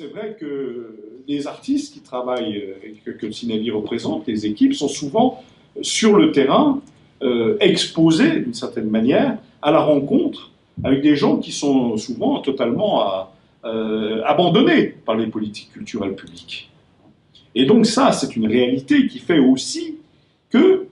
c'est vrai que les artistes qui travaillent, que le CINAVI représente, les équipes, sont souvent sur le terrain, exposés d'une certaine manière à la rencontre avec des gens qui sont souvent totalement abandonnés par les politiques culturelles publiques. Et donc ça, c'est une réalité qui fait aussi que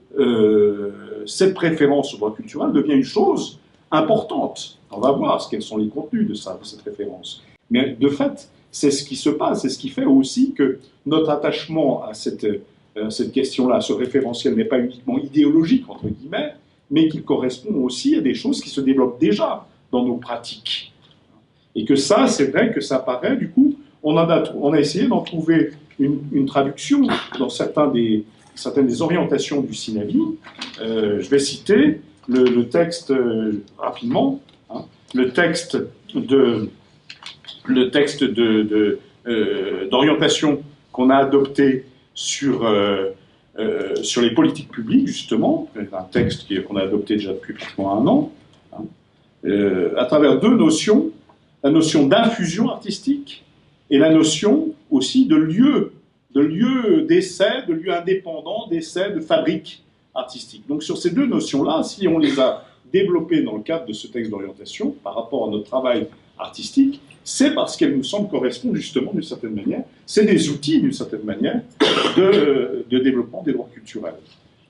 cette préférence au droit culturel devient une chose importante. On va voir quels sont les contenus de cette référence. Mais de fait, c'est ce qui se passe, c'est ce qui fait aussi que notre attachement à cette question-là, à ce référentiel, n'est pas uniquement idéologique, entre guillemets, mais qu'il correspond aussi à des choses qui se développent déjà dans nos pratiques. Et que ça, c'est vrai que ça paraît, du coup, on a essayé d'en trouver une traduction dans certaines des orientations du CINAVI. Je vais citer le texte rapidement, hein, le texte d'orientation qu'on a adopté sur les politiques publiques, justement, un texte qu'on a adopté déjà depuis pratiquement 1 an, hein, à travers 2 notions, la notion d'infusion artistique et la notion aussi de lieu d'essai, de lieu indépendant d'essai, de fabrique artistique. Donc sur ces 2 notions-là, si on les a développées dans le cadre de ce texte d'orientation par rapport à notre travail artistique, c'est parce qu'elles nous semblent correspondre justement d'une certaine manière, c'est des outils d'une certaine manière de développement des droits culturels.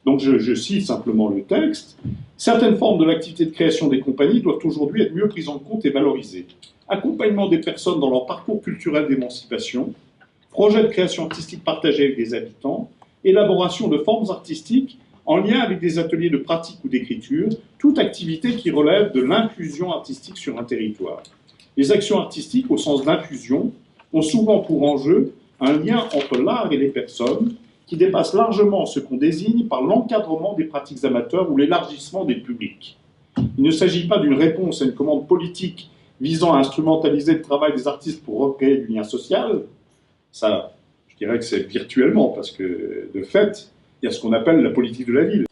Donc je cite simplement le texte. Certaines formes de l'activité de création des compagnies doivent aujourd'hui être mieux prises en compte et valorisées. Accompagnement des personnes dans leur parcours culturel d'émancipation, projet de création artistique partagé avec des habitants, élaboration de formes artistiques en lien avec des ateliers de pratique ou d'écriture, toute activité qui relève de l'infusion artistique sur un territoire. Les actions artistiques, au sens d'infusion, ont souvent pour enjeu un lien entre l'art et les personnes qui dépasse largement ce qu'on désigne par l'encadrement des pratiques amateurs ou l'élargissement des publics. Il ne s'agit pas d'une réponse à une commande politique visant à instrumentaliser le travail des artistes pour recréer du lien social. Ça, je dirais que c'est virtuellement, parce que, de fait, il y a ce qu'on appelle la politique de la ville.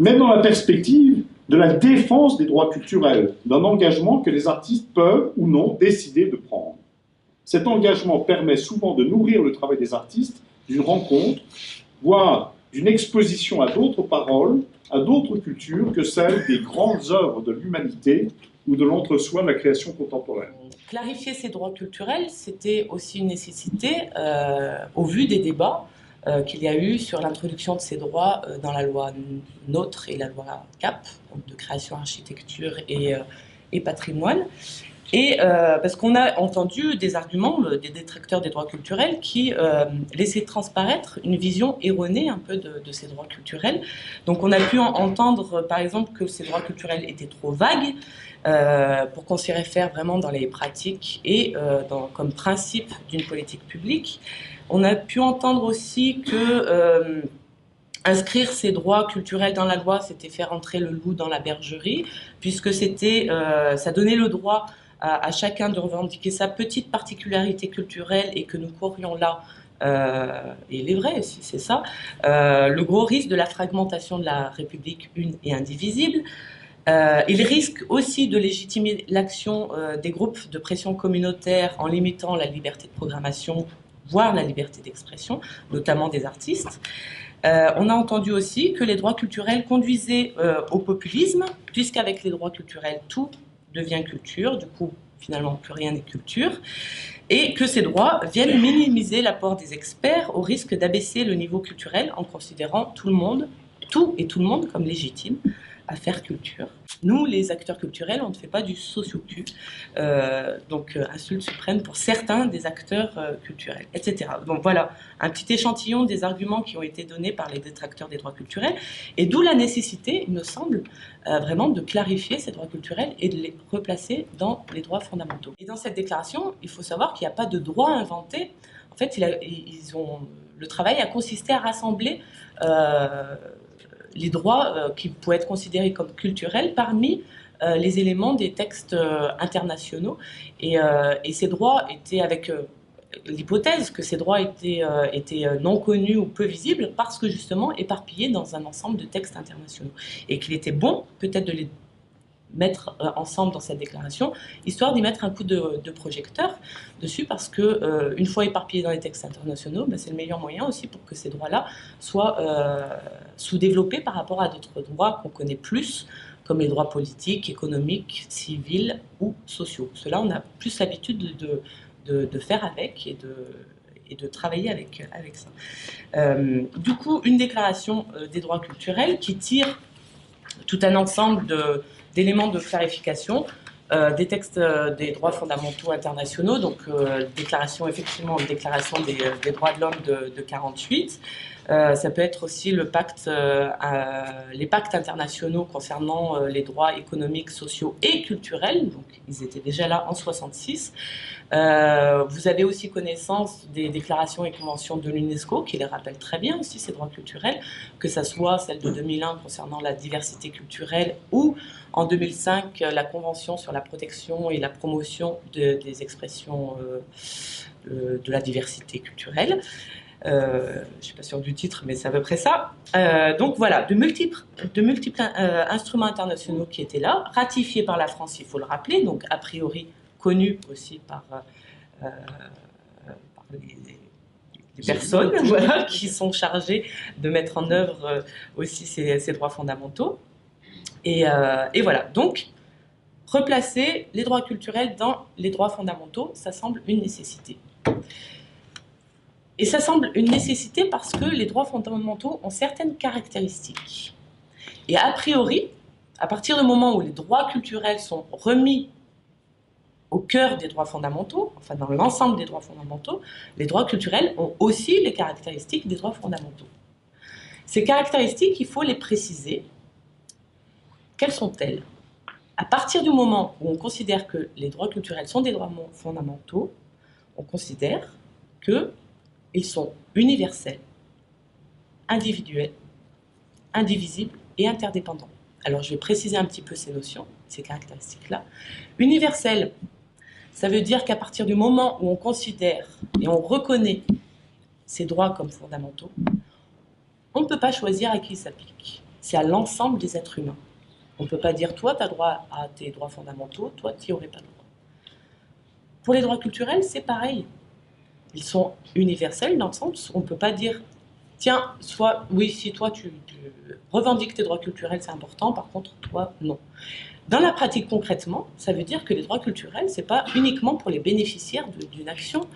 Mais dans la perspective de la défense des droits culturels, d'un engagement que les artistes peuvent ou non décider de prendre. Cet engagement permet souvent de nourrir le travail des artistes d'une rencontre, voire d'une exposition à d'autres paroles, à d'autres cultures que celles des grandes œuvres de l'humanité ou de l'entre-soi de la création contemporaine. Clarifier ces droits culturels, c'était aussi une nécessité au vu des débats qu'il y a eu sur l'introduction de ces droits dans la loi NOTRe et la loi CAP, donc de création, architecture et patrimoine. Et parce qu'on a entendu des arguments des détracteurs des droits culturels qui laissaient transparaître une vision erronée un peu de ces droits culturels. Donc on a pu entendre par exemple que ces droits culturels étaient trop vagues pour qu'on s'y réfère vraiment dans les pratiques et comme principe d'une politique publique. On a pu entendre aussi que inscrire ces droits culturels dans la loi, c'était faire entrer le loup dans la bergerie, puisque ça donnait le droit à chacun de revendiquer sa petite particularité culturelle et que nous courions là, et il est vrai, si c'est ça, le gros risque de la fragmentation de la République une et indivisible. Il risque aussi de légitimer l'action des groupes de pression communautaire en limitant la liberté de programmation, voire la liberté d'expression, notamment des artistes. On a entendu aussi que les droits culturels conduisaient au populisme, puisqu'avec les droits culturels, tout devient culture, du coup, finalement, plus rien n'est culture, et que ces droits viennent minimiser l'apport des experts au risque d'abaisser le niveau culturel en considérant tout et tout le monde comme légitime à faire culture. Nous, les acteurs culturels, on ne fait pas du socio-cul, donc insulte suprême pour certains des acteurs culturels, etc. Donc voilà, un petit échantillon des arguments qui ont été donnés par les détracteurs des droits culturels, et d'où la nécessité, il me semble, vraiment de clarifier ces droits culturels et de les replacer dans les droits fondamentaux. Et dans cette déclaration, il faut savoir qu'il n'y a pas de droit inventé. En fait, le travail a consisté à rassembler les droits qui pouvaient être considérés comme culturels parmi les éléments des textes internationaux. Et ces droits étaient avec l'hypothèse que ces droits étaient non connus ou peu visibles parce que justement éparpillés dans un ensemble de textes internationaux. Et qu'il était bon peut-être de les mettre ensemble dans cette déclaration, histoire d'y mettre un coup de projecteur dessus, parce que une fois éparpillés dans les textes internationaux, c'est le meilleur moyen aussi pour que ces droits-là soient sous-développés par rapport à d'autres droits qu'on connaît plus, comme les droits politiques, économiques, civils ou sociaux. Cela, on a plus l'habitude de faire avec et de travailler avec ça. Du coup, une déclaration des droits culturels qui tire tout un ensemble d'éléments de clarification des textes des droits fondamentaux internationaux, donc déclaration, effectivement, déclaration des droits de l'homme de 1948. Ça peut être aussi les pactes internationaux concernant les droits économiques, sociaux et culturels, donc ils étaient déjà là en 1966. Vous avez aussi connaissance des déclarations et conventions de l'UNESCO qui les rappellent très bien aussi, ces droits culturels, que ce soit celle de 2001 concernant la diversité culturelle ou en 2005 la convention sur la protection et la promotion des expressions de la diversité culturelle. Je ne suis pas sûre du titre, mais c'est à peu près ça. Donc voilà, de multiples instruments internationaux qui étaient là, ratifiés par la France, il faut le rappeler, donc a priori connus aussi par les personnes voilà, qui sont chargées de mettre en œuvre aussi ces droits fondamentaux. Et voilà, donc replacer les droits culturels dans les droits fondamentaux, ça semble une nécessité. Et ça semble une nécessité parce que les droits fondamentaux ont certaines caractéristiques. Et a priori, à partir du moment où les droits culturels sont remis au cœur des droits fondamentaux, enfin dans l'ensemble des droits fondamentaux, les droits culturels ont aussi les caractéristiques des droits fondamentaux. Ces caractéristiques, il faut les préciser. Quelles sont-elles? À partir du moment où on considère que les droits culturels sont des droits fondamentaux, on considère qu'ils sont universels, individuels, indivisibles et interdépendants. Alors je vais préciser un petit peu ces notions, ces caractéristiques-là. Universel, ça veut dire qu'à partir du moment où on considère et on reconnaît ces droits comme fondamentaux, on ne peut pas choisir à qui ils s'appliquent. C'est à l'ensemble des êtres humains. On ne peut pas dire, toi, tu as droit à tes droits fondamentaux, toi, tu n'y aurais pas droit. Pour les droits culturels, c'est pareil. Ils sont universels dans le sens où on ne peut pas dire, tiens, soit, oui, si toi, tu revendiques tes droits culturels, c'est important, par contre, toi, non. Dans la pratique, concrètement, ça veut dire que les droits culturels, ce n'est pas uniquement pour les bénéficiaires d'une action,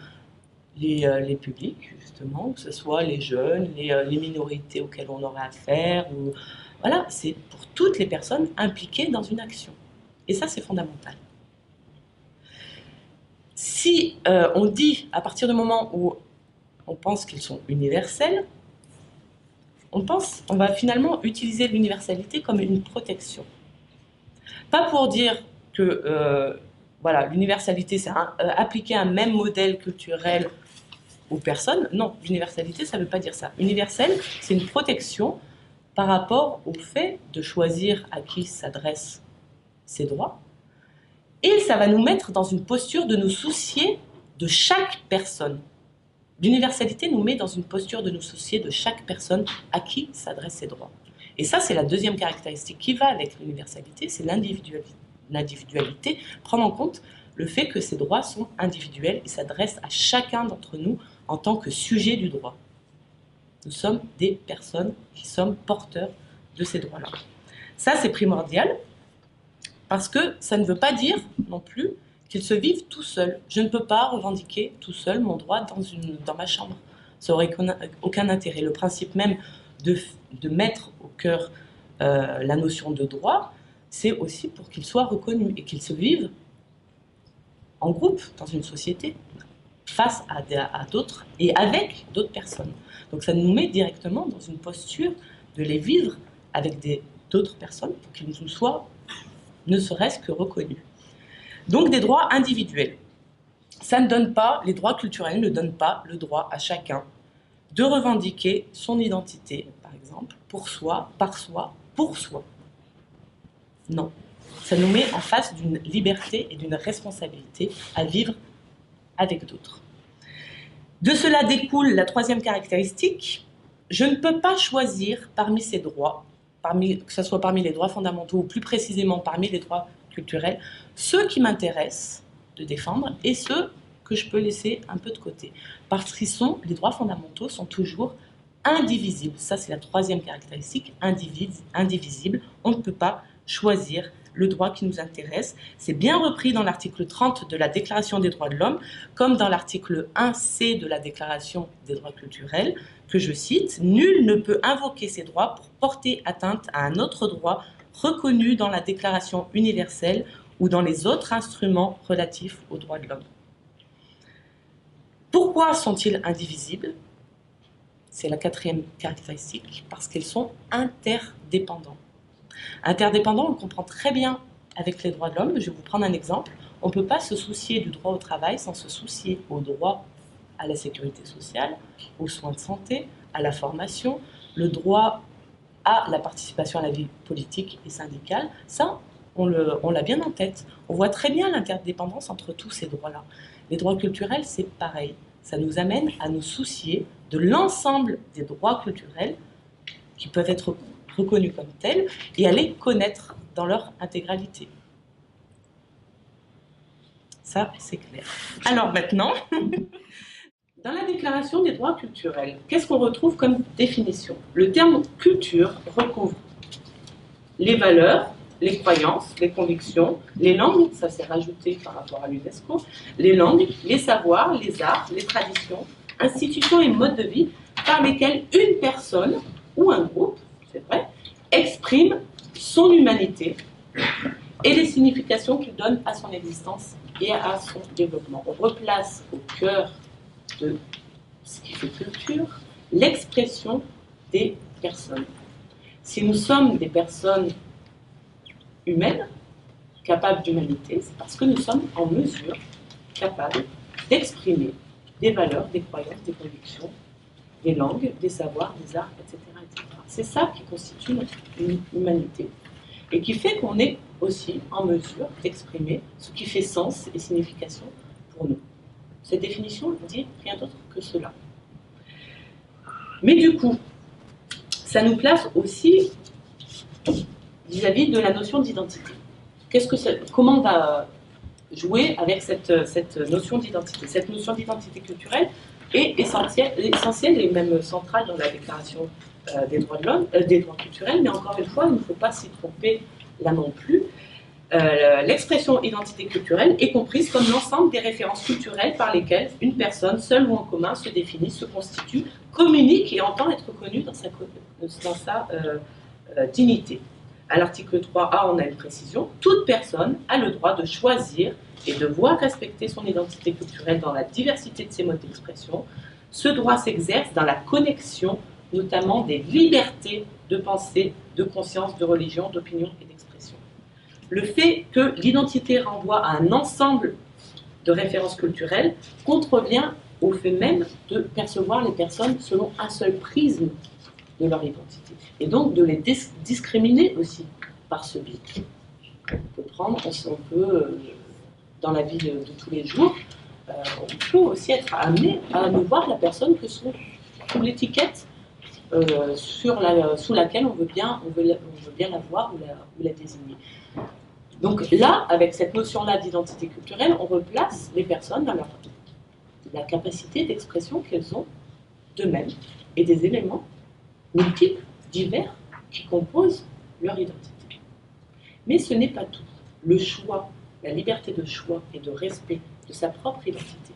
les publics, justement, que ce soit les jeunes, les minorités auxquelles on aurait affaire, ou... Voilà, c'est pour toutes les personnes impliquées dans une action. Et ça, c'est fondamental. Si on dit, à partir du moment où on pense qu'ils sont universels, on va finalement utiliser l'universalité comme une protection. Pas pour dire que voilà, l'universalité, c'est appliquer un même modèle culturel aux personnes. Non, l'universalité, ça ne veut pas dire ça. Universel, c'est une protection par rapport au fait de choisir à qui s'adressent ces droits. Et ça va nous mettre dans une posture de nous soucier de chaque personne. L'universalité nous met dans une posture de nous soucier de chaque personne à qui s'adressent ces droits. Et ça, c'est la deuxième caractéristique qui va avec l'universalité, c'est l'individualité, prendre en compte le fait que ces droits sont individuels et s'adressent à chacun d'entre nous en tant que sujet du droit. Nous sommes des personnes qui sommes porteurs de ces droits-là. Ça, c'est primordial, parce que ça ne veut pas dire non plus qu'ils se vivent tout seuls. Je ne peux pas revendiquer tout seul mon droit dans ma chambre. Ça n'aurait aucun intérêt. Le principe même de mettre au cœur la notion de droit, c'est aussi pour qu'ils soient reconnus et qu'ils se vivent en groupe, dans une société, face à d'autres et avec d'autres personnes. Donc ça nous met directement dans une posture de les vivre avec d'autres personnes pour qu'ils nous soient ne serait-ce que reconnus. Donc des droits individuels. Ça ne donne pas, les droits culturels ne donnent pas le droit à chacun de revendiquer son identité, par exemple, pour soi, par soi, pour soi. Non. Ça nous met en face d'une liberté et d'une responsabilité à vivre avec d'autres. De cela découle la troisième caractéristique. Je ne peux pas choisir parmi ces droits que ce soit parmi les droits fondamentaux ou plus précisément parmi les droits culturels, ceux qui m'intéressent de défendre et ceux que je peux laisser un peu de côté. Parce que les droits fondamentaux sont toujours indivisibles. Ça, c'est la troisième caractéristique, indivisible. On ne peut pas choisir le droit qui nous intéresse. C'est bien repris dans l'article 30 de la Déclaration des droits de l'homme, comme dans l'article 1C de la Déclaration des droits culturels, que je cite, « Nul ne peut invoquer ces droits pour porter atteinte à un autre droit reconnu dans la Déclaration universelle ou dans les autres instruments relatifs aux droits de l'homme. » Pourquoi sont-ils indivisibles? C'est la quatrième caractéristique, parce qu'ils sont interdépendants. Interdépendants, on le comprend très bien avec les droits de l'homme. Je vais vous prendre un exemple. On ne peut pas se soucier du droit au travail sans se soucier au droit à la sécurité sociale, aux soins de santé, à la formation, le droit à la participation à la vie politique et syndicale. Ça, on l'a bien en tête. On voit très bien l'interdépendance entre tous ces droits-là. Les droits culturels, c'est pareil. Ça nous amène à nous soucier de l'ensemble des droits culturels qui peuvent être reconnus comme tels et à les connaître dans leur intégralité. Ça, c'est clair. Alors maintenant, dans la Déclaration des droits culturels, qu'est-ce qu'on retrouve comme définition? Le terme « culture » recouvre les valeurs, les croyances, les convictions, les langues, ça s'est rajouté par rapport à l'UNESCO, les langues, les savoirs, les arts, les traditions, institutions et modes de vie par lesquels une personne ou un groupe, c'est vrai, exprime son humanité et les significations qu'il donne à son existence et à son développement. On replace au cœur de ce qui fait culture l'expression des personnes. Si nous sommes des personnes humaines, capables d'humanité, c'est parce que nous sommes en mesure, capables d'exprimer des valeurs, des croyances, des convictions, des langues, des savoirs, des arts, etc. etc. C'est ça qui constitue notre humanité et qui fait qu'on est aussi en mesure d'exprimer ce qui fait sens et signification pour nous. Cette définition ne dit rien d'autre que cela. Mais du coup, ça nous place aussi vis-à-vis de la notion d'identité. Comment on va jouer avec cette notion d'identité? Cette notion d'identité culturelle est essentielle et même centrale dans la Déclaration des droits de l'homme, des droits culturels, mais encore une fois, il ne faut pas s'y tromper là non plus. L'expression identité culturelle est comprise comme l'ensemble des références culturelles par lesquelles une personne, seule ou en commun, se définit, se constitue, communique et entend être reconnue dans sa dignité. À l'article 3A, on a une précision. Toute personne a le droit de choisir et de voir respecter son identité culturelle dans la diversité de ses modes d'expression. Ce droit s'exerce dans la connexion, notamment des libertés de pensée, de conscience, de religion, d'opinion et d'expression. Le fait que l'identité renvoie à un ensemble de références culturelles contrevient au fait même de percevoir les personnes selon un seul prisme de leur identité, et donc de les discriminer aussi par ce biais. Dans la vie de tous les jours, on peut aussi être amené à ne voir la personne que sous l'étiquette sous laquelle on veut bien la voir ou la désigner. Donc là, avec cette notion-là d'identité culturelle, on replace les personnes dans la capacité d'expression qu'elles ont d'eux-mêmes et des éléments multiples, divers, qui composent leur identité. Mais ce n'est pas tout. Le choix, la liberté de choix et de respect de sa propre identité,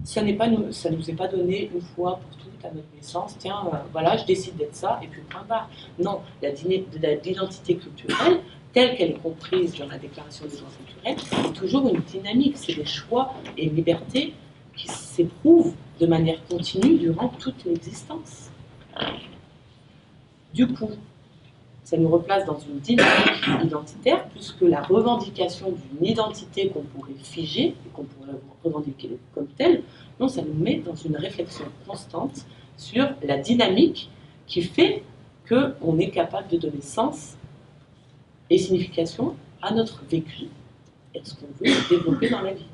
ça ne nous est pas donné une fois pour toutes à notre naissance. Tiens, voilà, je décide d'être ça, et puis point barre. Non, l'identité culturelle, telle qu'elle est comprise dans la Déclaration des droits culturels, est toujours une dynamique. C'est des choix et une liberté qui s'éprouvent de manière continue durant toute l'existence. Du coup, ça nous replace dans une dynamique identitaire, puisque la revendication d'une identité qu'on pourrait figer et qu'on pourrait revendiquer comme telle, non, ça nous met dans une réflexion constante sur la dynamique qui fait qu'on est capable de donner sens et signification à notre vécu et à ce qu'on veut développer dans la vie.